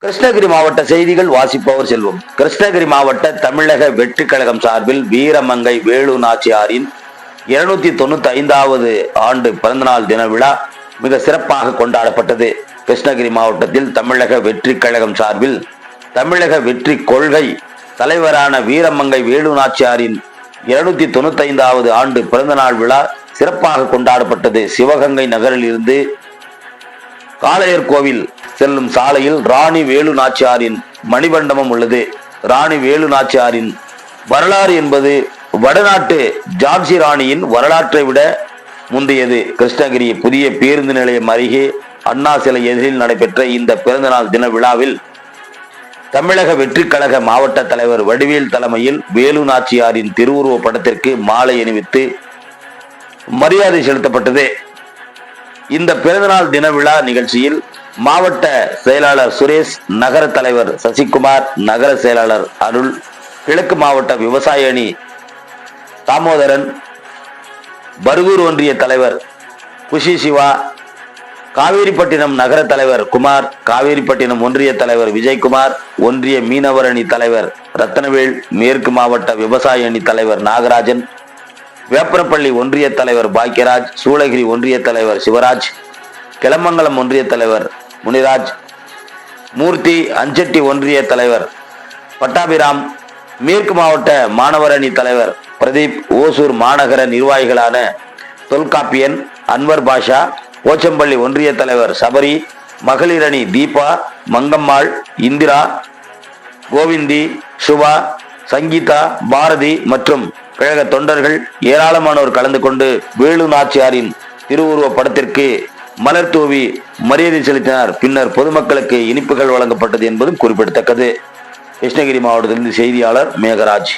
கிருஷ்ணகிரி மாவட்ட செய்திகள் வாசிப்பவர் செல்வம். கிருஷ்ணகிரி மாவட்ட தமிழக வெற்றி கழகம் சார்பில் வீரமங்கை வேலு நாச்சியாரின் 295வது ஆண்டு பிறந்தநாள் தின விழா மிக சிறப்பாக கொண்டாடப்பட்டது. கிருஷ்ணகிரி மாவட்டத்தில் தமிழக வெற்றி கழகம் சார்பில் தமிழக வெற்றி கொள்கை தலைவரான வீரமங்கை வேலு நாச்சியாரின் 295வது ஆண்டு பிறந்தநாள் விழா சிறப்பாக கொண்டாடப்பட்டது. சிவகங்கை நகரில் இருந்து காளையர் கோவில் செல்லும் சாலையில் ராணி வேலு நாச்சியாரின் மணிமண்டபம் உள்ளது. ராணி வேலு நாச்சியாரின் வரலாறு என்பது வடநாட்டு ஜான்சி ராணியின் வரலாற்றை விட முந்தையது. கிருஷ்ணகிரி புதிய பேருந்து நிலையம் அருகே அண்ணா சிலை எதிரில் நடைபெற்ற இந்த பிறந்தநாள் தின விழாவில் தமிழக வெற்றி கழக மாவட்ட தலைவர் வடிவேல் தலைமையில் வேலு நாச்சியாரின் திருவுருவ படத்திற்கு மாலை அணிவித்து மரியாதை செலுத்தப்பட்டது. இந்த பிறந்தநாள் தின விழா நிகழ்ச்சியில் மாவட்ட செயலாளர் சுரேஷ், நகர தலைவர் சசிகுமார், நகர செயலாளர் அருள், கிழக்கு மாவட்ட விவசாய அணி தாமோதரன், பர்கூர் ஒன்றிய தலைவர் குஷி சிவா, காவேரிப்பட்டினம் நகர தலைவர் குமார், காவேரிப்பட்டினம் ஒன்றிய தலைவர் விஜயகுமார், ஒன்றிய மீனவர் அணி தலைவர் ரத்தனவேல், மேற்கு மாவட்ட விவசாய அணி தலைவர் நாகராஜன், வேப்பரப்பள்ளி ஒன்றிய தலைவர் பாக்கியராஜ், சூளகிரி ஒன்றிய தலைவர் சிவராஜ், கிளமங்கலம் ஒன்றிய தலைவர் முனிராஜ், மூர்த்தி, அஞ்சட்டி ஒன்றிய தலைவர் பட்டாபிராம், மேற்கு மாவட்ட மாணவர் அணி தலைவர் பிரதீப், ஓசூர் மாநகர நிர்வாகிகளான தொல்காப்பியன், அன்வர் பாஷா, போச்சம்பள்ளி ஒன்றிய தலைவர் சபரி, மகளிர் அணி தீபா, மங்கம்மாள், இந்திரா, கோவிந்தி, சுபா, சங்கீதா, பாரதி மற்றும் கழக தொண்டர்கள் ஏராளமானோர் கலந்து கொண்டு வேலு நாச்சியாரின் திருவுருவ படத்திற்கு மலர் தூவி மரியாதை செலுத்தினார். பின்னர் பொதுமக்களுக்கு இனிப்புகள் வழங்கப்பட்டது என்பதும் குறிப்பிடத்தக்கது. கிருஷ்ணகிரி மாவட்டத்திலிருந்து செய்தியாளர் மேகராஜ்.